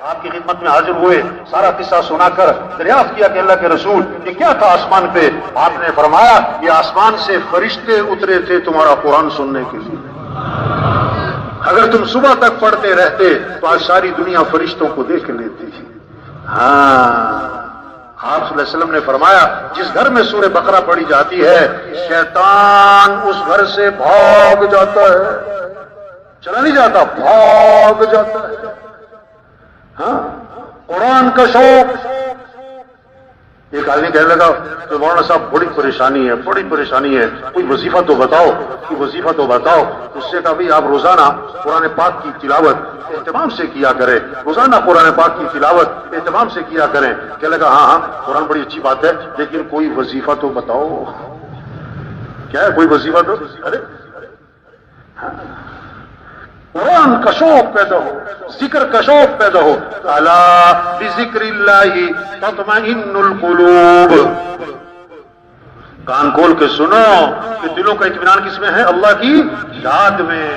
آپ کی خدمت میں حاضر ہوئے، سارا قصہ سنا کر دریافت کیا کہ اللہ کے رسول یہ کیا تھا آسمان پہ؟ آپ نے فرمایا یہ آسمان سے فرشتے اترے تھے تمہارا قرآن سننے کے لیے، اگر تم صبح تک پڑھتے رہتے تو آج ساری دنیا فرشتوں کو دیکھ لیتی تھی۔ ہاں، آپ صلی اللہ علیہ وسلم نے فرمایا جس گھر میں سورہ بقرہ پڑھی جاتی ہے شیطان اس گھر سے بھاگ جاتا ہے، چلا نہیں جاتا، بھاگ جاتا ہے۔ ہاں، قرآن کا شوق۔ ایک آدمی کہنے لگا کہ مولانا صاحب بڑی پریشانی ہے، بڑی پریشانی ہے، کوئی وظیفہ تو بتاؤ، کوئی وظیفہ تو بتاؤ۔ اس سے کہا بھائی آپ روزانہ قرآن پاک کی تلاوت اہتمام سے کیا کریں، روزانہ قرآن پاک کی تلاوت اہتمام سے کیا کریں۔ کہنے لگا ہاں ہاں قرآن بڑی اچھی بات ہے، لیکن کوئی وظیفہ تو بتاؤ۔ کیا ہے کوئی وظیفہ تو؟ ارے قرآن کا شوق پیدا ہو، ذکر کا شوق پیدا ہو۔ الا بذکر اللہ تطمئن القلوب، کان کھول کے سنو کہ دلوں کا اطمینان کس میں ہے؟ اللہ کی یاد میں۔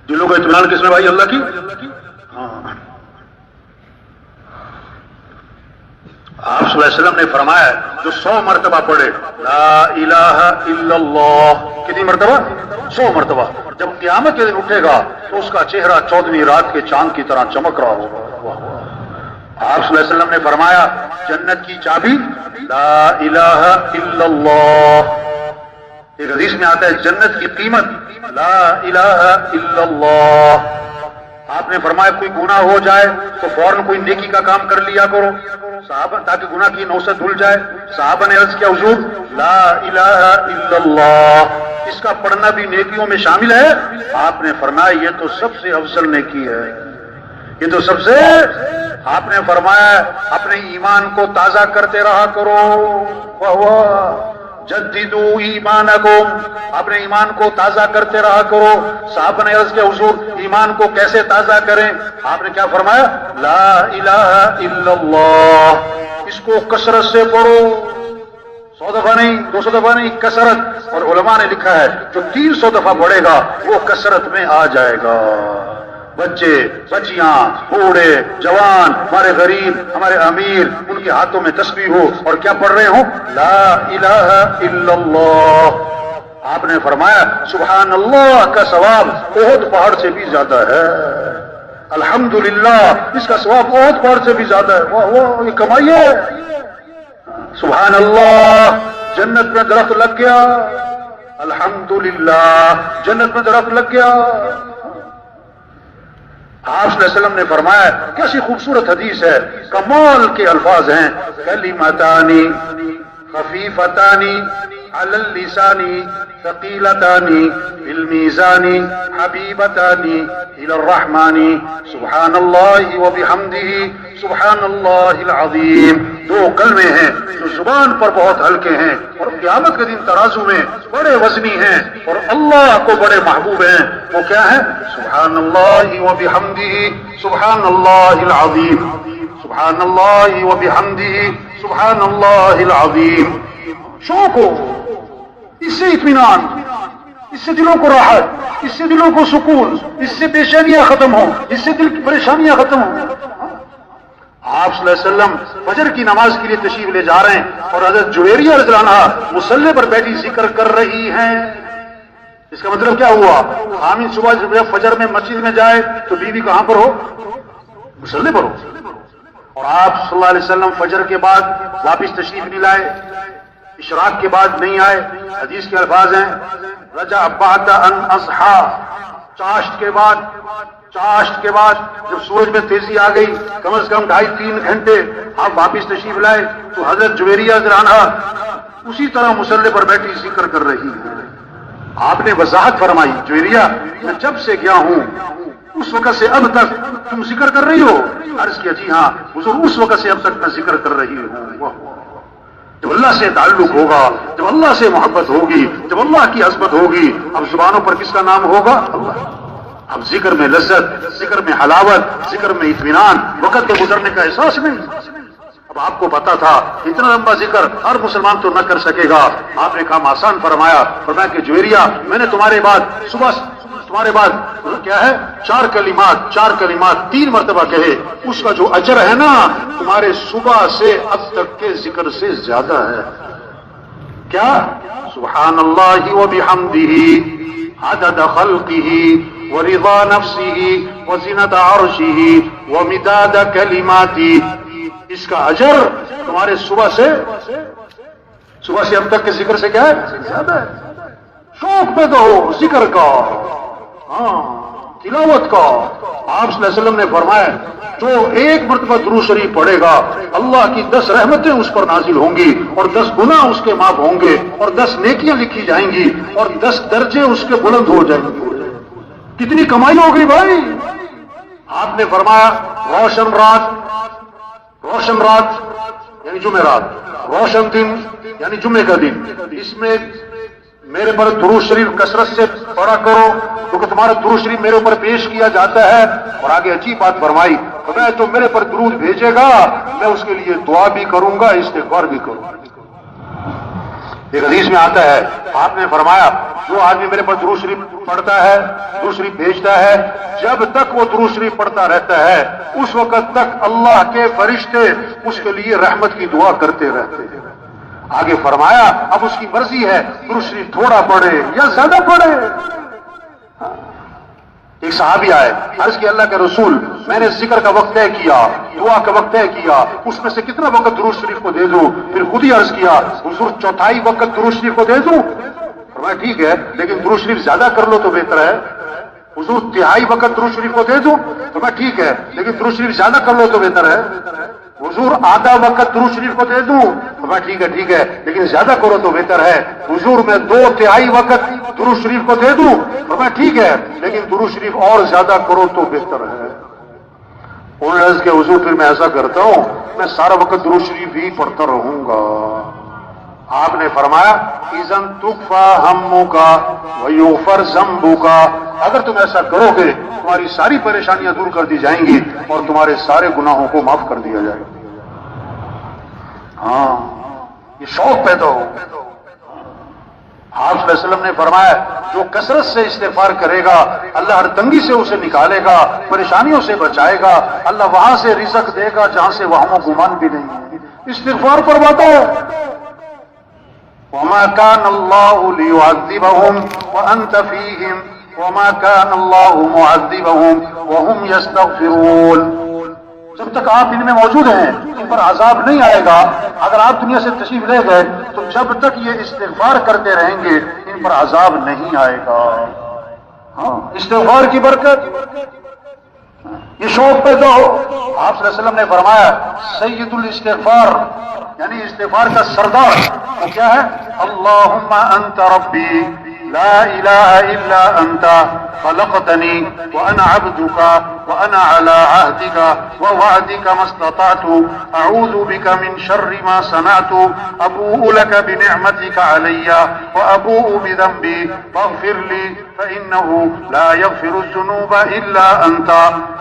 دلوں کا اطمینان کس میں بھائی؟ اللہ کی۔ ہاں، آپ صلی اللہ علیہ وسلم نے فرمایا جو 100 مرتبہ پڑھے لا الہ الا اللہ، کتنی مرتبہ؟ 100 مرتبہ، جب قیامت کے دن اٹھے گا تو اس کا چہرہ 14ویں رات کے چاند کی طرح چمک رہا ہوگا۔ آپ صلی اللہ علیہ وسلم نے فرمایا جنت کی چابی لا الہ الا اللہ۔ ایک حدیث میں آتا ہے جنت کی قیمت لا الہ الا اللہ۔ آپ نے فرمایا کوئی گناہ ہو جائے تو فوراً کوئی نیکی کا کام کر لیا کرو صحابہ، تاکہ گناہ کی نوست دھل جائے۔ صحابہ نے عرض کیا حضور لا الہ الا اللہ، اس کا پڑھنا بھی نیکیوں میں شامل ہے؟ آپ نے فرمایا یہ تو سب سے افضل نیکی ہے، یہ تو سب سے۔ آپ نے فرمایا اپنے ایمان کو تازہ کرتے رہا کرو، واہ واہ، جددوا ایمانکم، اپنے ایمان کو تازہ کرتے رہا کرو۔ صحابہ نے عرض کیا حضور ایمان کو کیسے تازہ کریں؟ آپ نے کیا فرمایا لا الہ الا اللہ، اس کو کثرت سے پڑھو، 100 دفعہ نہیں، 200 دفعہ نہیں، کثرت۔ اور علماء نے لکھا ہے جو 300 دفعہ پڑھے گا وہ کثرت میں آ جائے گا۔ بچے بچیاں بوڑھے جوان، ہمارے غریب ہمارے امیر، ان کے ہاتھوں میں تسبیح ہو اور کیا پڑھ رہے ہوں لا الہ الا اللہ۔ آپ نے فرمایا سبحان اللہ کا ثواب احد پہاڑ سے بھی زیادہ ہے، الحمدللہ اس کا ثواب احد پہاڑ سے بھی زیادہ ہے۔ واہ واہ، یہ کمائی ہے۔ سبحان اللہ، جنت میں درخت لگ گیا، الحمدللہ جنت میں درخت لگ گیا۔ آپ صلی اللہ علیہ وسلم نے فرمایا کیسی خوبصورت حدیث ہے، کمال کے الفاظ ہیں، کلمتان خفیفتان علی اللسان ثقیلتان فی المیزان حبیبتان الی الرحمن سبحان اللہ وبحمدہ سبحان اللہ العظیم۔ 2 کلمے ہیں جو زبان پر بہت ہلکے ہیں اور قیامت کے دن ترازو میں بڑے وزنی ہیں اور اللہ کو بڑے محبوب ہیں۔ وہ کیا ہے؟ سبحان اللہ وبحمدہ سبحان اللہ العظیم، سبحان اللہ وبحمدہ سبحان اللہ العظیم۔ شوق ہو، اس سے اطمینان، اس سے دلوں کو راحت، اس سے دلوں کو سکون، اس سے بےچینیاں ختم ہوں، اس سے دل کی پریشانیاں ختم ہوں۔ آپ صلی اللہ علیہ وسلم فجر کی نماز کے لیے تشریف لے جا رہے ہیں اور حضرت جویریہ رضی اللہ عنہا مصلی پر بیٹھی ذکر کر رہی ہیں۔ اس کا مطلب کیا ہوا؟ خامن صبح جب فجر میں مسجد میں جائے تو بیوی کہاں پر ہو؟ مصلی پر ہو۔ اور آپ صلی اللہ علیہ وسلم فجر کے بعد واپس تشریف نہیں لائے، اشراق کے بعد نہیں آئے۔ حدیث کے الفاظ ہیں رجع بعد ان اضحى، چاشت کے بعد جب سورج میں تیزی آ گئی، کم از کم 2.5-3 گھنٹے آپ واپس تشریف لائے تو حضرت جویریہ رضی اللہ عنہا اسی طرح مصلی پر بیٹھی ذکر کر رہی ہے۔ آپ نے وضاحت فرمائی جویریہ میں جب سے گیا ہوں اس وقت سے اب تک تم ذکر کر رہی ہو؟ عرض کیا جی ہاں حضور، اس وقت سے اب تک میں ذکر کر رہی ہوں۔ جب اللہ سے تعلق ہوگا، جب اللہ سے محبت ہوگی، جب اللہ کی عظمت ہوگی، اب زبانوں پر کس کا نام ہوگا؟ اللہ۔ اب ذکر میں لذت، ذکر میں حلاوت، ذکر میں اطمینان، وقت کے گزرنے کا احساس نہیں۔ اب آپ کو پتا تھا اتنا لمبا ذکر ہر مسلمان تو نہ کر سکے گا، آپ نے کام آسان فرمایا کہ جویریہ میں نے تمہارے بعد کیا ہے 4 کلمات 3 مرتبہ کہے، اس کا جو اجر ہے نا تمہارے صبح سے اب تک کے ذکر سے زیادہ ہے۔ کیا؟ سبحان اللہ وبحمدہ عدد خلقہ ورضا نفسہ وزنۃ عرشہ ومداد کلماتہ، اس کا اجر تمہارے صبح سے اب تک کے ذکر سے کیا ہے؟ زیادہ ہے۔ شوق پیدا ہو ذکر کا، تلاوت کا۔ آپ صلی اللہ علیہ وسلم نے فرمایا جو 1 مرتبہ درود شریف پڑھے گا اللہ کی 10 رحمتیں اس پر نازل ہوں گی اور 10 گناہ اس کے معاف ہوں گے اور 10 نیکیاں لکھی جائیں گی اور 10 درجے اس کے بلند ہو جائیں گے۔ کتنی کمائی ہو گئی بھائی! آپ نے فرمایا روشن رات یعنی جمعرات، روشن دن یعنی جمعے کا دن، اس میں میرے پر درود شریف کثرت سے پڑھا کرو کیونکہ تمہارا درود شریف میرے اوپر پیش کیا جاتا ہے۔ اور آگے عجیب بات فرمائی، میں جو میرے پر درود بھیجے گا میں اس کے لیے دعا بھی کروں گا، استغفار بھی کروں گا۔ ایک حدیث میں آتا ہے آپ نے فرمایا جو آدمی میرے پر درود شریف پڑھتا ہے، درود شریف بھیجتا ہے، جب تک وہ درود شریف پڑھتا رہتا ہے اس وقت تک اللہ کے فرشتے اس کے لیے رحمت کی دعا کرتے رہتے ہیں۔ آگے فرمایا اب اس کی مرضی ہے درود شریف تھوڑا پڑھے یا زیادہ پڑھے۔ ایک صحابی آئے، عرض کیا اللہ کے رسول میں نے ذکر کا وقت طے کیا، دعا کا وقت طے کیا، اس میں سے کتنا وقت درود شریف کو دے دوں؟ پھر خود ہی عرض کیا حضور 1/4 وقت درود شریف کو دے دوں؟ فرمایا ٹھیک ہے لیکن درود شریف زیادہ کر لو تو بہتر ہے۔ حضور 1/3 وقت درود شریف کو دے دوں؟ فرمایا ٹھیک ہے لیکن درود شریف زیادہ کر لو تو بہتر ہے۔ حضور آدھا وقت درود شریف کو دے دوں؟ فرمایا ٹھیک ہے لیکن زیادہ کرو تو بہتر ہے۔ حضور میں 2/3 وقت درود شریف کو دے دوں؟ فرمایا ٹھیک ہے لیکن درود شریف اور زیادہ کرو تو بہتر ہے۔ انہوں نے عرض کیا حضور پھر میں ایسا کرتا ہوں میں سارا وقت درود شریف ہی پڑھتا رہوں گا۔ آپ نے فرمایا اذن تکفی ہمک ویغفر ذنبک، اگر تم ایسا کرو گے تمہاری ساری پریشانیاں دور کر دی جائیں گی اور تمہارے سارے گناہوں کو معاف کر دیا جائے گا۔ ہاں یہ شوق پیدا ہو۔ آپ صلی اللہ علیہ وسلم نے فرمایا جو کثرت سے استغفار کرے گا اللہ ہر تنگی سے اسے نکالے گا، پریشانیوں سے بچائے گا، اللہ وہاں سے رزق دے گا جہاں سے وہم و گمان بھی نہیں۔ استغفار پر بتاؤ وما كان الله ليعذبهم وأنت فيهم وما كان الله معذبهم وهم يستغفرون، جب تک آپ ان میں موجود ہیں ان پر عذاب نہیں آئے گا۔ اگر آپ دنیا سے تشریف لے گئے تو جب تک یہ استغفار کرتے رہیں گے ان پر عذاب نہیں آئے گا۔ ہاں استغفار کی برکت، یہ شوق پیدا ہو۔ آپ صلی اللہ علیہ وسلم نے فرمایا سید الاستغفار یعنی استغفار کا سردار وہ کیا ہے؟ اللہم انت ربی لا الہ الا انت خلقتنی وانا عبدک وانا علی عہدک ووعدک ما استطعت اعوذ بک من شر ما صنعت ابوء لک بنعمتک علی وابوء بذنبی فاغفر لی فانہ لا یغفر الذنوب الا انت۔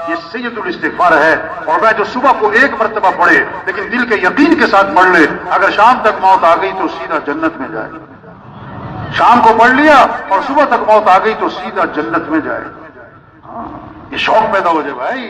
یہ سید الاستغفار ہے، اور میں جو صبح کو 1 مرتبہ پڑھے لیکن دل کے یقین کے ساتھ پڑھ لے اگر شام تک موت آ گئی تو سیدھا جنت میں جائے۔ شام کو پڑھ لیا اور صبح تک موت آ گئی تو سیدھا جنت میں جائے۔ یہ شوق پیدا ہو جائے بھائی۔